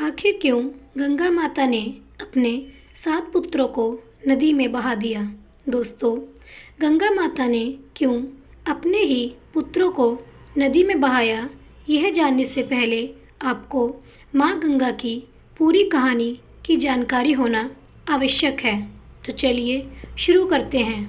आखिर क्यों गंगा माता ने अपने 7 पुत्रों को नदी में बहा दिया? दोस्तों, गंगा माता ने क्यों अपने ही पुत्रों को नदी में बहाया, यह जानने से पहले आपको माँ गंगा की पूरी कहानी की जानकारी होना आवश्यक है। तो चलिए शुरू करते हैं।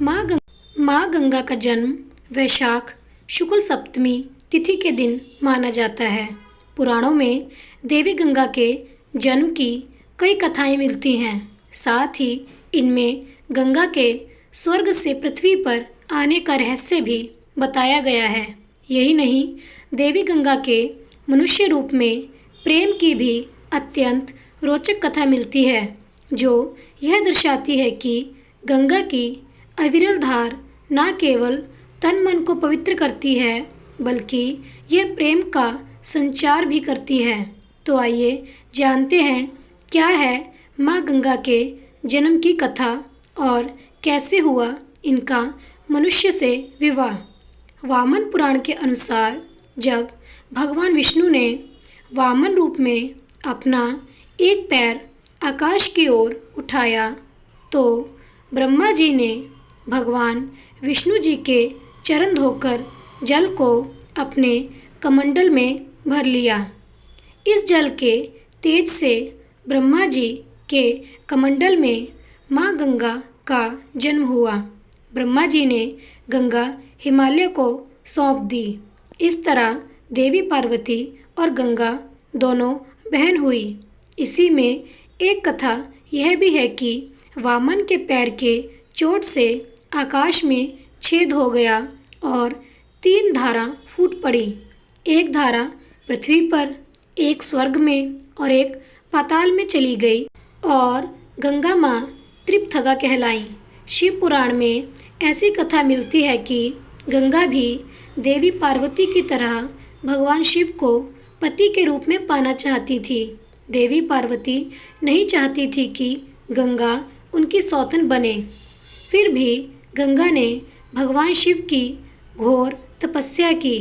माँ गंगा का जन्म वैशाख शुक्ल सप्तमी तिथि के दिन माना जाता है। पुराणों में देवी गंगा के जन्म की कई कथाएं मिलती हैं। साथ ही इनमें गंगा के स्वर्ग से पृथ्वी पर आने का रहस्य भी बताया गया है। यही नहीं, देवी गंगा के मनुष्य रूप में प्रेम की भी अत्यंत रोचक कथा मिलती है, जो यह दर्शाती है कि गंगा की अविरल धार न केवल तन मन को पवित्र करती है, बल्कि यह प्रेम का संचार भी करती है। तो आइए जानते हैं क्या है माँ गंगा के जन्म की कथा और कैसे हुआ इनका मनुष्य से विवाह। वामन पुराण के अनुसार जब भगवान विष्णु ने वामन रूप में अपना एक पैर आकाश की ओर उठाया, तो ब्रह्मा जी ने भगवान विष्णु जी के चरण धोकर जल को अपने कमंडल में भर लिया। इस जल के तेज से ब्रह्मा जी के कमंडल में माँ गंगा का जन्म हुआ। ब्रह्मा जी ने गंगा हिमालय को सौंप दी। इस तरह देवी पार्वती और गंगा दोनों बहन हुई। इसी में एक कथा यह भी है कि वामन के पैर के चोट से आकाश में छेद हो गया और 3 धारा फूट पड़ी। एक धारा पृथ्वी पर, एक स्वर्ग में और एक पाताल में चली गई और गंगा माँ त्रिपथगा कहलाईं। शिव पुराण में ऐसी कथा मिलती है कि गंगा भी देवी पार्वती की तरह भगवान शिव को पति के रूप में पाना चाहती थी। देवी पार्वती नहीं चाहती थी कि गंगा उनकी सौतन बने। फिर भी गंगा ने भगवान शिव की घोर तपस्या की।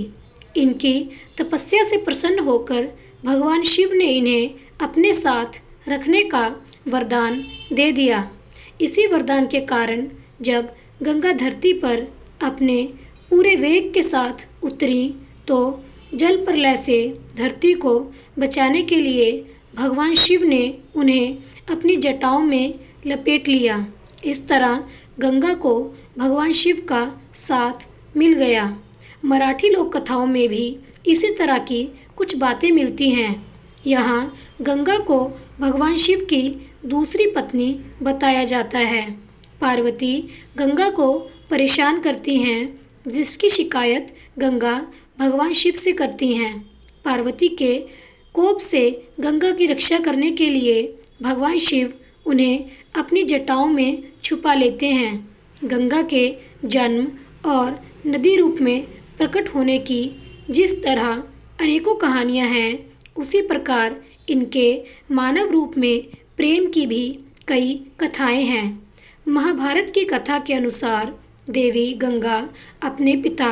इनकी तपस्या से प्रसन्न होकर भगवान शिव ने इन्हें अपने साथ रखने का वरदान दे दिया। इसी वरदान के कारण जब गंगा धरती पर अपने पूरे वेग के साथ उतरी, तो जल प्रलय से धरती को बचाने के लिए भगवान शिव ने उन्हें अपनी जटाओं में लपेट लिया। इस तरह गंगा को भगवान शिव का साथ मिल गया। मराठी लोक कथाओं में भी इसी तरह की कुछ बातें मिलती हैं। यहाँ गंगा को भगवान शिव की दूसरी पत्नी बताया जाता है। पार्वती गंगा को परेशान करती हैं, जिसकी शिकायत गंगा भगवान शिव से करती हैं। पार्वती के कोप से गंगा की रक्षा करने के लिए भगवान शिव उन्हें अपनी जटाओं में छुपा लेते हैं। गंगा के जन्म और नदी रूप में प्रकट होने की जिस तरह अनेकों कहानियाँ हैं, उसी प्रकार इनके मानव रूप में प्रेम की भी कई कथाएं हैं। महाभारत की कथा के अनुसार देवी गंगा अपने पिता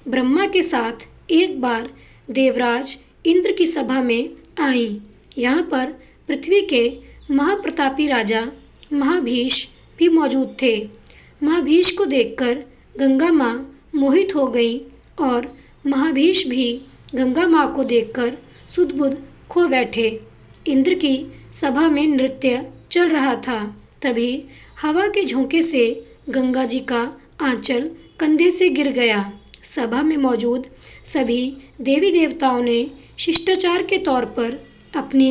ब्रह्मा के साथ एक बार देवराज इंद्र की सभा में आईं। यहाँ पर पृथ्वी के महाप्रतापी राजा महाभीष भी मौजूद थे। महाभीष को देखकर गंगा माँ मोहित हो गई और महाभीष भी गंगा माँ को देखकर सुध-बुध खो बैठे। इंद्र की सभा में नृत्य चल रहा था। तभी हवा के झोंके से गंगा जी का आंचल कंधे से गिर गया। सभा में मौजूद सभी देवी देवताओं ने शिष्टाचार के तौर पर अपनी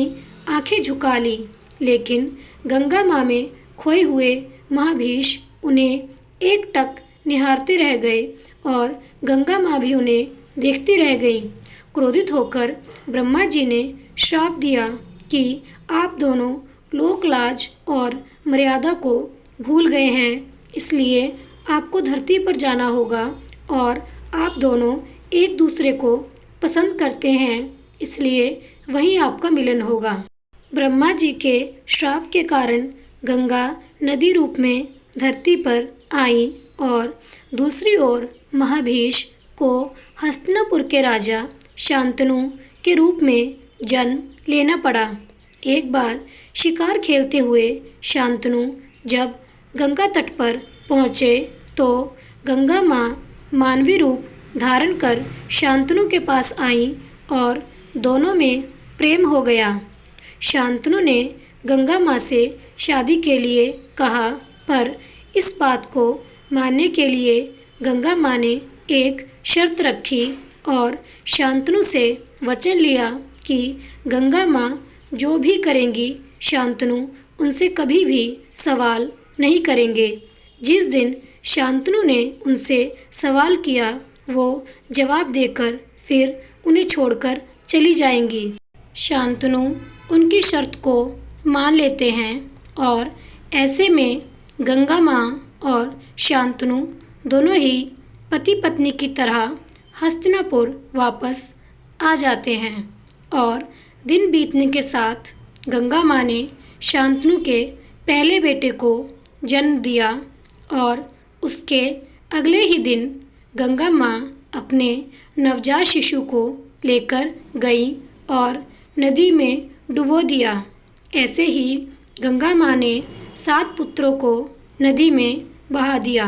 आंखें झुका ली, लेकिन गंगा माँ में खोए हुए महाभीष उन्हें एकटक निहारते रह गए और गंगा माँ भी उन्हें देखती रह गईं। क्रोधित होकर ब्रह्मा जी ने श्राप दिया कि आप दोनों लोकलाज और मर्यादा को भूल गए हैं, इसलिए आपको धरती पर जाना होगा और आप दोनों एक दूसरे को पसंद करते हैं, इसलिए वहीं आपका मिलन होगा। ब्रह्मा जी के श्राप के कारण गंगा नदी रूप में धरती पर आई और दूसरी ओर महाभीष को हस्तिनापुर के राजा शांतनु के रूप में जन्म लेना पड़ा। एक बार शिकार खेलते हुए शांतनु जब गंगा तट पर पहुँचे तो गंगा माँ मानवीय रूप धारण कर शांतनु के पास आईं और दोनों में प्रेम हो गया। शांतनु ने गंगा माँ से शादी के लिए कहा, पर इस बात को मानने के लिए गंगा माँ ने एक शर्त रखी और शांतनु से वचन लिया कि गंगा माँ जो भी करेंगी शांतनु उनसे कभी भी सवाल नहीं करेंगे। जिस दिन शांतनु ने उनसे सवाल किया वो जवाब देकर फिर उन्हें छोड़कर चली जाएंगी। शांतनु उनकी शर्त को मान लेते हैं और ऐसे में गंगा माँ और शांतनु दोनों ही पति पत्नी की तरह हस्तिनापुर वापस आ जाते हैं और दिन बीतने के साथ गंगा माँ ने शांतनु के पहले बेटे को जन्म दिया और उसके अगले ही दिन गंगा माँ अपने नवजात शिशु को लेकर गई और नदी में डुबो दिया। ऐसे ही गंगा माँ ने 7 पुत्रों को नदी में बहा दिया।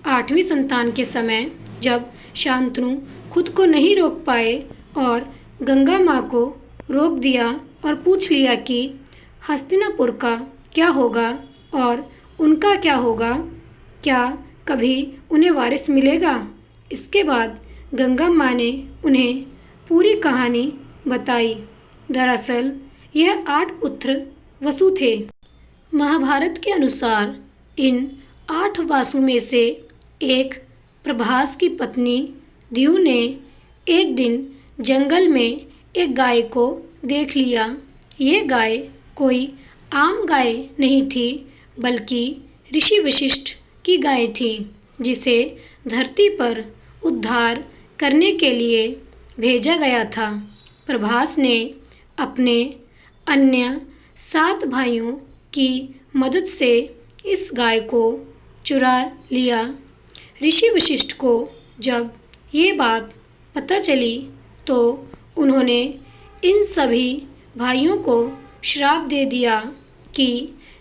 8वीं संतान के समय जब शांतनु खुद को नहीं रोक पाए और गंगा माँ को रोक दिया और पूछ लिया कि हस्तिनापुर का क्या होगा और उनका क्या होगा, क्या कभी उन्हें वारिस मिलेगा। इसके बाद गंगा माँ ने उन्हें पूरी कहानी बताई। दरअसल यह 8 पुत्र वसु थे। महाभारत के अनुसार इन 8 वासु में से एक प्रभास की पत्नी दियु ने एक दिन जंगल में एक गाय को देख लिया। ये गाय कोई आम गाय नहीं थी बल्कि ऋषि वशिष्ठ की गाय थी जिसे धरती पर उद्धार करने के लिए भेजा गया था। प्रभास ने अपने अन्य 7 भाइयों की मदद से इस गाय को चुरा लिया। ऋषि वशिष्ठ को जब ये बात पता चली तो उन्होंने इन सभी भाइयों को श्राप दे दिया कि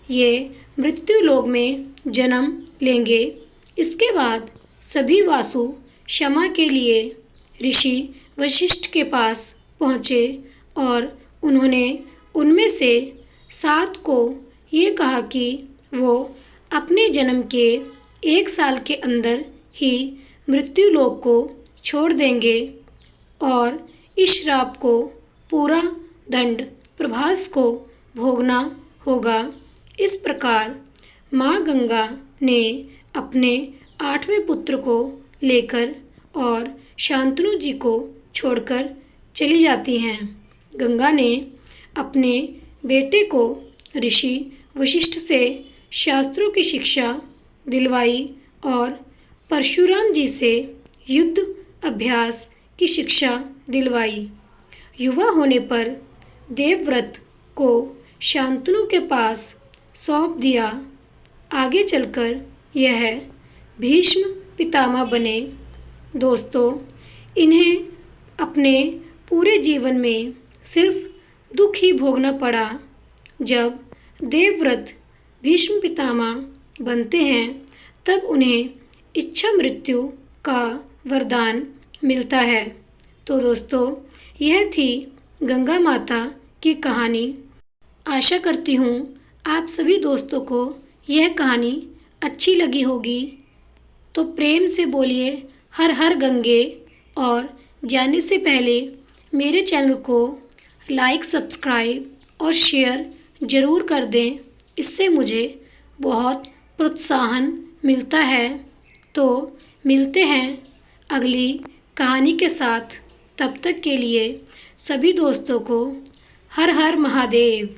ये मृत्यु लोक में जन्म लेंगे। इसके बाद सभी वासु क्षमा के लिए ऋषि वशिष्ठ के पास पहुँचे और उन्होंने उनमें से 7 को ये कहा कि वो अपने जन्म के 1 साल के अंदर ही मृत्यु लोक को छोड़ देंगे और इस श्राप को पूरा दंड प्रभास को भोगना होगा। इस प्रकार माँ गंगा ने अपने 8वें पुत्र को लेकर और शांतनु जी को छोड़कर चली जाती हैं। गंगा ने अपने बेटे को ऋषि वशिष्ठ से शास्त्रों की शिक्षा दिलवाई और परशुराम जी से युद्ध अभ्यास की शिक्षा दिलवाई। युवा होने पर देवव्रत को शांतनु के पास सौंप दिया। आगे चलकर यह भीष्म पितामह बने। दोस्तों, इन्हें अपने पूरे जीवन में सिर्फ दुख ही भोगना पड़ा। जब देवव्रत भीष्म पितामह बनते हैं तब उन्हें इच्छा मृत्यु का वरदान मिलता है। तो दोस्तों, यह थी गंगा माता की कहानी। आशा करती हूँ आप सभी दोस्तों को यह कहानी अच्छी लगी होगी। तो प्रेम से बोलिए हर हर गंगे और जाने से पहले मेरे चैनल को लाइक, सब्सक्राइब और शेयर ज़रूर कर दें। इससे मुझे बहुत प्रोत्साहन मिलता है। तो मिलते हैं अगली कहानी के साथ। तब तक के लिए सभी दोस्तों को हर हर महादेव।